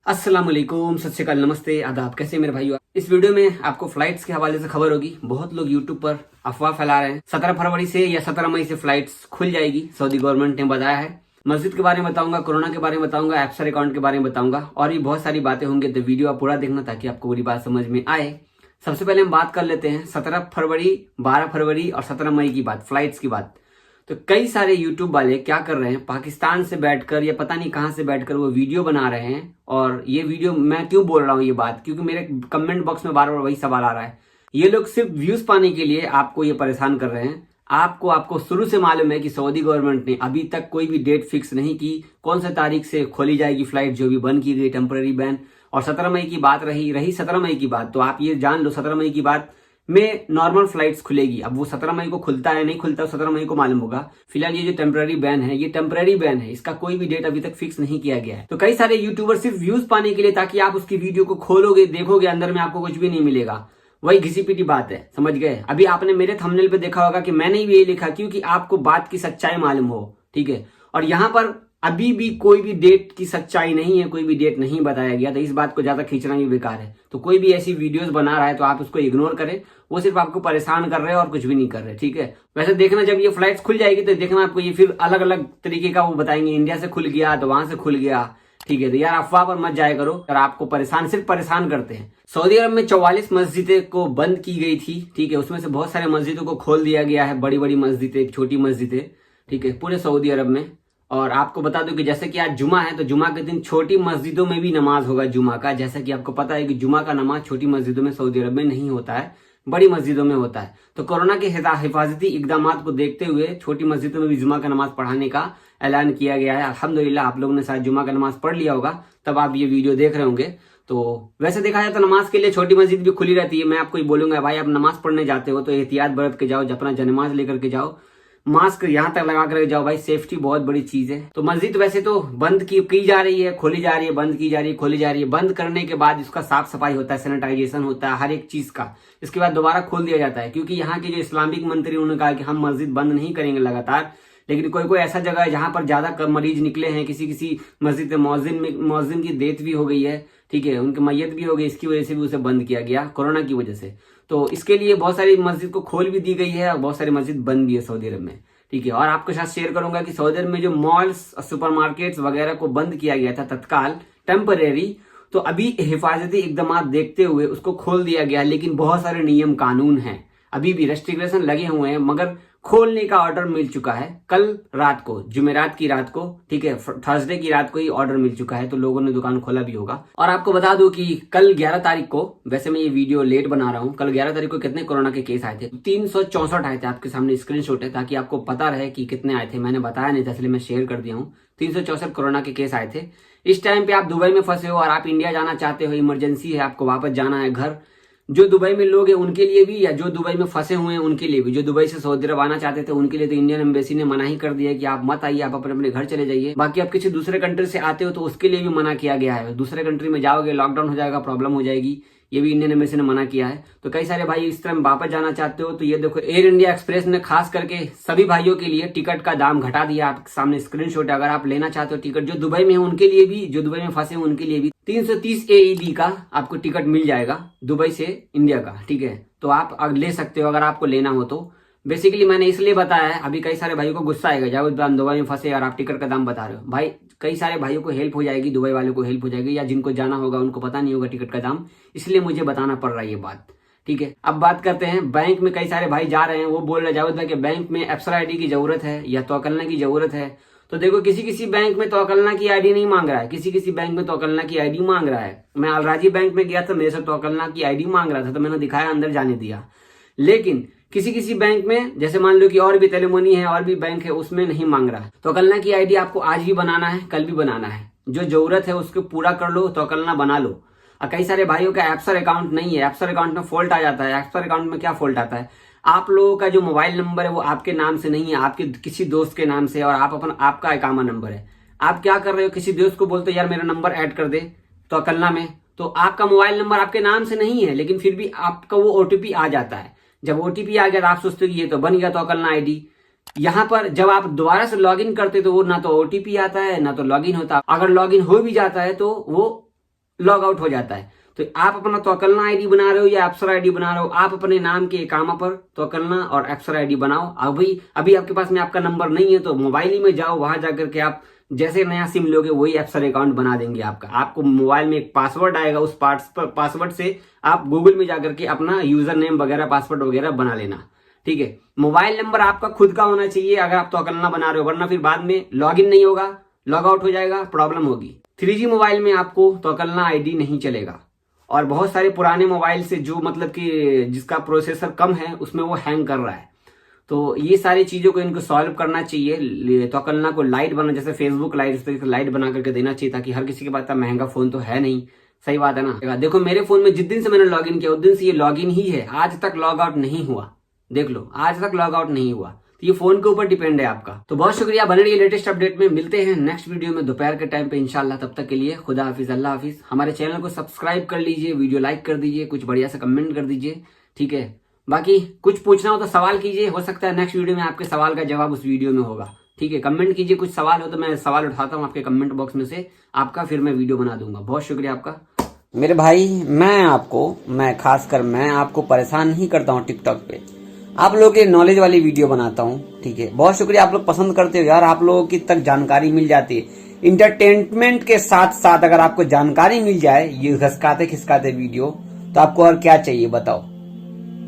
अस्सलाम वालेकुम, सत श्री अकाल, नमस्ते, आदाब। कैसे मेरे भाइयों? इस वीडियो में आपको फ्लाइट्स के हवाले से खबर होगी। बहुत लोग यूट्यूब पर अफवाह फैला रहे हैं 17 फरवरी से या 17 मई से फ्लाइट्स खुल जाएगी, सऊदी गवर्नमेंट ने बताया है। मस्जिद के बारे में बताऊंगा, कोरोना के बारे में बताऊंगा, एप्सर अकाउंट के बारे में बताऊंगा और भी बहुत सारी बातें होंगी। तो वीडियो आप पूरा देखना ताकि आपको पूरी बात समझ में आए। सबसे पहले हम बात कर लेते हैं 17 फरवरी, 12 फरवरी और 17 मई की बात, फ्लाइट्स की बात। तो कई सारे यूट्यूब वाले क्या कर रहे हैं, पाकिस्तान से बैठकर या पता नहीं कहां से बैठकर वो वीडियो बना रहे हैं। और ये वीडियो मैं क्यों बोल रहा हूं ये बात, क्योंकि मेरे कमेंट बॉक्स में बार बार वही सवाल आ रहा है। ये लोग सिर्फ व्यूज पाने के लिए आपको ये परेशान कर रहे हैं। आपको शुरू से मालूम है कि सऊदी गवर्नमेंट ने अभी तक कोई भी डेट फिक्स नहीं की, कौन सी तारीख से खोली जाएगी फ्लाइट जो भी बंद की गई, टेम्पररी बैन। और 17 मई की बात रही 17 मई की बात, तो आप ये जान लो 17 मई की बात में नॉर्मल फ्लाइट्स खुलेगी। अब वो 17 मई को खुलता है नहीं खुलता 17 मई को मालूम होगा। फिलहाल ये जो टेम्पररी बैन है, ये टेम्पररी बैन है, इसका कोई भी डेट अभी तक फिक्स नहीं किया गया है। तो कई सारे यूट्यूबर सिर्फ व्यूज पाने के लिए, ताकि आप उसकी वीडियो को खोलोगे, देखोगे, अंदर में आपको कुछ भी नहीं मिलेगा, वही घिसी पिटी बात है, समझ गए? अभी आपने मेरे थंबनेल पे देखा होगा कि मैंने भी यही लिखा क्योंकि आपको बात की सच्चाई मालूम हो, ठीक है। और यहाँ पर अभी भी कोई भी डेट की सच्चाई नहीं है, कोई भी डेट नहीं बताया गया, तो इस बात को ज्यादा खींचना भी बेकार है। तो कोई भी ऐसी वीडियोस बना रहा है तो आप उसको इग्नोर करें, वो सिर्फ आपको परेशान कर रहे हैं और कुछ भी नहीं कर रहे, ठीक है। वैसे देखना जब ये फ्लाइट्स खुल जाएगी तो देखना आपको ये फिर अलग अलग तरीके का वो बताएंगे, इंडिया से खुल गया तो वहां से खुल गया, ठीक है। तो यार अफवाह पर मत जाया करो, और आपको सिर्फ परेशान करते हैं। सऊदी अरब में 44 मस्जिदें को बंद की गई थी, ठीक है। उसमें से बहुत सारे मस्जिदों को खोल दिया गया है, बड़ी बड़ी मस्जिदें, छोटी मस्जिदें, ठीक है, पूरे सऊदी अरब में। और आपको बता दूं कि जैसे कि आज जुमा है तो जुमा के दिन छोटी मस्जिदों में भी नमाज होगा जुमा का। जैसा कि आपको पता है कि जुमा का नमाज छोटी मस्जिदों में सऊदी अरब में नहीं होता है, बड़ी मस्जिदों में होता है। तो कोरोना के हिफाजती इकदाम को देखते हुए छोटी मस्जिदों में भी जुमा का नमाज पढ़ाने का ऐलान किया गया है। अल्हम्दुलिल्लाह आप लोगों ने शायद जुमा का नमाज पढ़ लिया होगा, तब आप ये वीडियो देख रहे होंगे। तो वैसे देखा जाए तो नमाज के लिए छोटी मस्जिद भी खुली रहती है। मैं आपको ये बोलूंगा भाई, आप नमाज पढ़ने जाते हो तो एहतियात बरत के जाओ, अपना नमाज लेकर के जाओ, मास्क यहाँ तक लगा कर जाओ भाई, सेफ्टी बहुत बड़ी चीज है। तो मस्जिद वैसे तो बंद की जा रही है, खोली जा रही है, बंद की जा रही है, खोली जा रही है। बंद करने के बाद इसका साफ सफाई होता है, सैनिटाइजेशन होता है, हर एक चीज का। इसके बाद दोबारा खोल दिया जाता है, क्योंकि यहाँ के जो इस्लामिक मंत्री उन्होंने कहा कि हम मस्जिद बंद नहीं करेंगे लगातार। लेकिन कोई कोई ऐसा जगह है जहां पर ज्यादा मरीज निकले हैं, किसी मस्जिद में मौजिन की डेथ भी हो गई है, ठीक है, उनकी मैयत भी हो गई, इसकी वजह से भी उसे बंद किया गया कोरोना की वजह से। तो इसके लिए बहुत सारी मस्जिद को खोल भी दी गई है और बहुत सारी मस्जिद बंद भी है सऊदी अरब में, ठीक है। और आपके साथ शेयर करूंगा कि सऊदी अरब में जो मॉल्स, सुपरमार्केट्स वगैरह को बंद किया गया था तत्काल, टेम्परेरी, तो अभी हिफाजती इकदाम देखते हुए उसको खोल दिया गया। लेकिन बहुत सारे नियम कानून हैं, अभी भी रेस्ट्रिक्शन लगे हुए हैं, मगर खोलने का ऑर्डर मिल चुका है कल रात को, जुमेरात की रात को, ठीक है, थर्सडे की रात को ही ऑर्डर मिल चुका है। तो लोगों ने दुकान खोला भी होगा। और आपको बता दूं कि कल 11 तारीख को, वैसे मैं ये वीडियो लेट बना रहा हूं, कल 11 तारीख को कितने कोरोना के केस आए थे? 364 आए थे। आपके सामने स्क्रीनशॉट है ताकि आपको पता रहे कि कितने आए थे। मैंने बताया नहीं था इसलिए मैं शेयर कर दिया हूँ। 364 कोरोना के केस आए थे। इस टाइम पे आप दुबई में फंसे हो और आप इंडिया जाना चाहते हो, इमरजेंसी है, आपको वापस जाना है घर। जो दुबई में लोग हैं उनके लिए भी, या जो दुबई में फंसे हुए हैं उनके लिए भी, जो दुबई से सऊदी अरब आना चाहते थे उनके लिए तो इंडियन एम्बेसी ने मना ही कर दिया है कि आप मत आइए, आप अपने अपने घर चले जाइए। बाकी आप किसी दूसरे कंट्री से आते हो तो उसके लिए भी मना किया गया है। दूसरे कंट्री में जाओगे लॉकडाउन हो जाएगा, प्रॉब्लम हो जाएगी, ये भी इंडियन एम्बेसी ने मना किया है। तो कई सारे भाई इस तरह वापस जाना चाहते हो तो ये देखो, एयर इंडिया एक्सप्रेस ने खास करके सभी भाइयों के लिए टिकट का दाम घटा दिया। आपके सामने स्क्रीनशॉट है, अगर आप लेना चाहते हो टिकट, जो दुबई में है उनके लिए भी, जो दुबई में फंसे हैं उनके लिए भी 330 AED का आपको टिकट मिल जाएगा दुबई से इंडिया का, ठीक है। तो आप ले सकते हो अगर आपको लेना हो तो। बेसिकली मैंने इसलिए बताया है, अभी कई सारे भाइयों को गुस्सा आएगा, जावेद भाई दुबई में फंसे और आप टिकट का दाम बता रहे हो। भाई कई सारे भाइयों को हेल्प हो जाएगी, दुबई वालों को हेल्प हो जाएगी, या जिनको जाना होगा उनको पता नहीं होगा टिकट का दाम, इसलिए मुझे बताना पड़ रहा है ये बात, ठीक है। अब बात करते हैं बैंक में। कई सारे भाई जा रहे हैं, वो बोल रहे जावेद भाई कि बैंक में एप्सर ID की जरूरत है या तवक्कलना की जरूरत है। तो देखो, किसी किसी बैंक में तवक्कलना की ID नहीं मांग रहा है, किसी किसी बैंक में तवक्कलना की ID मांग रहा है। मैं अलराजी बैंक में गया था, मेरे से तवक्कलना की ID मांग रहा था, तो मैंने दिखाया, अंदर जाने दिया। लेकिन किसी किसी बैंक में, जैसे मान लो कि और भी तेलेमनी है, और भी बैंक है, उसमें नहीं मांग रहा है। तवक्कलना की ID आपको आज भी बनाना है, कल भी बनाना है, जो जरूरत है उसको पूरा कर लो, तवक्कलना बना लो। और कई सारे भाइयों का एप्सर अकाउंट नहीं है, एप्सर अकाउंट में फॉल्ट आ जाता है। एप्सर अकाउंट में क्या फॉल्ट आता है, आप लोगों का जो मोबाइल नंबर है वो आपके नाम से नहीं है, आपके किसी दोस्त के नाम से, और आपका इकामा नंबर है। आप क्या कर रहे हो, किसी दोस्त को बोलते हो यार मेरा नंबर ऐड कर दे तवक्कलना में, तो आपका मोबाइल नंबर आपके नाम से नहीं है, लेकिन फिर भी आपका वो OTP आ जाता है। जब OTP आ गया तो आप सोचते हो कि ये तो बन गया तवक्कलना ID। यहाँ पर जब आप दोबारा से लॉगिन करते तो वो ना तो OTP आता है ना तो लॉगिन होता। अगर लॉगिन हो भी जाता है तो वो लॉग आउट हो जाता है। तो आप अपना तवक्कलना आईडी बना रहे हो या अप्सरा आईडी बना रहे हो, आप अपने नाम के एकामा पर तवक्कलना और अप्सरा आईडी बनाओ। अभी आपके पास में आपका नंबर नहीं है तो मोबाइल ही में जाओ, वहां जाकर के आप जैसे नया सिम लोगे वही अप्सरा अकाउंट बना देंगे आपका। आपको मोबाइल में एक पासवर्ड आएगा, उस पासवर्ड से आप गूगल में जाकर के अपना यूजर नेम वगैरह पासवर्ड वगैरह बना लेना। ठीक है, मोबाइल नंबर आपका खुद का होना चाहिए अगर आप तवक्कलना बना रहे हो, वरना फिर बाद में लॉग इन नहीं होगा, लॉग आउट हो जाएगा, प्रॉब्लम होगी। 3G मोबाइल में आपको तवक्कलना आईडी नहीं चलेगा। और बहुत सारे पुराने मोबाइल से जो मतलब कि जिसका प्रोसेसर कम है उसमें वो हैंग कर रहा है। तो ये सारी चीजों को इनको सॉल्व करना चाहिए। तवक्कलना को लाइट बना, जैसे फेसबुक लाइट, उस तरीके से लाइट बना करके देना चाहिए, ताकि हर किसी के पास महंगा फोन तो है नहीं। सही बात है ना। देखो मेरे फोन में जिस दिन से मैंने लॉग इन किया उस दिन से ये लॉग इन ही है, आज तक लॉग आउट नहीं हुआ। देख लो, आज तक लॉग आउट नहीं हुआ। तो ये फोन के ऊपर डिपेंड है आपका। तो बहुत शुक्रिया, बने रहिए लेटेस्ट अपडेट में। मिलते हैं नेक्स्ट वीडियो में दोपहर के टाइम पे इंशाल्लाह। तब तक के लिए खुदा हाफिज, अल्लाह हाफिज। हमारे चैनल को सब्सक्राइब कर लीजिए, वीडियो लाइक कर दीजिए, कुछ बढ़िया से कमेंट कर दीजिए। ठीक है, बाकी कुछ पूछना हो तो सवाल कीजिए, हो सकता है नेक्स्ट वीडियो में आपके सवाल का जवाब उस वीडियो में होगा। ठीक है, कमेंट कीजिए, कुछ सवाल हो तो मैं सवाल उठाता हूँ आपके कमेंट बॉक्स में से आपका, फिर मैं वीडियो बना दूंगा। बहुत शुक्रिया आपका मेरे भाई। मैं खासकर मैं आपको परेशान नहीं करता हूँ टिकटॉक पे, आप लोगों के नॉलेज वाली वीडियो बनाता हूँ। ठीक है, बहुत शुक्रिया, आप लोग पसंद करते हो यार, आप लोगों की तक जानकारी मिल जाती है। इंटरटेनमेंट के साथ साथ अगर आपको जानकारी मिल जाए ये घसकाते खिसकाते वीडियो, तो आपको और क्या चाहिए बताओ।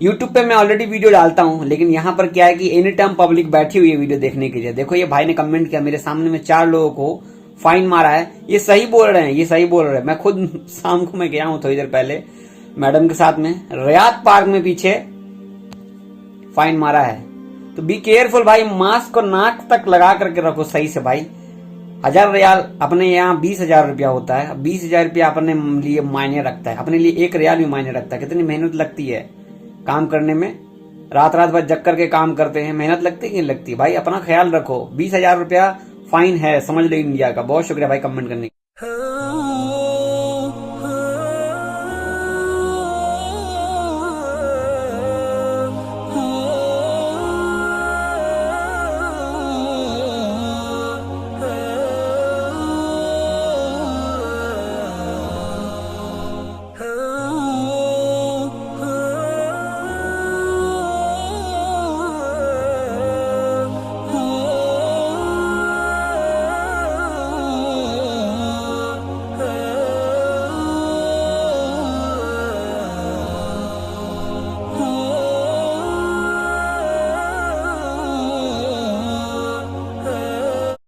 यूट्यूब पे मैं ऑलरेडी वीडियो डालता हूँ, लेकिन यहाँ पर क्या है कि एनी टाइम पब्लिक बैठी हुई है वीडियो देखने के लिए। देखो ये भाई ने कमेंट किया, मेरे सामने में 4 लोगों को फाइन मारा है। ये सही बोल रहे हैं, ये सही बोल रहे हैं। मैं खुद शाम को मैं गया हूँ थोड़ी देर पहले मैडम के साथ में, रियाद पार्क में पीछे फाइन मारा है। तो बी केयरफुल भाई, मास्क को नाक तक लगा करके रखो सही से भाई। 1000 रियाल अपने यहाँ 20,000 रुपया होता है। 20,000 रुपया अपने लिए मायने रखता है, अपने लिए 1 रियाल भी मायने रखता है। कितनी मेहनत लगती है काम करने में, रात भर जग करके काम करते हैं, मेहनत लगती है कि नहीं लगती भाई। अपना ख्याल रखो। 20,000 रुपया फाइन है, समझ लो इंडिया का। बहुत शुक्रिया भाई कमेंट करने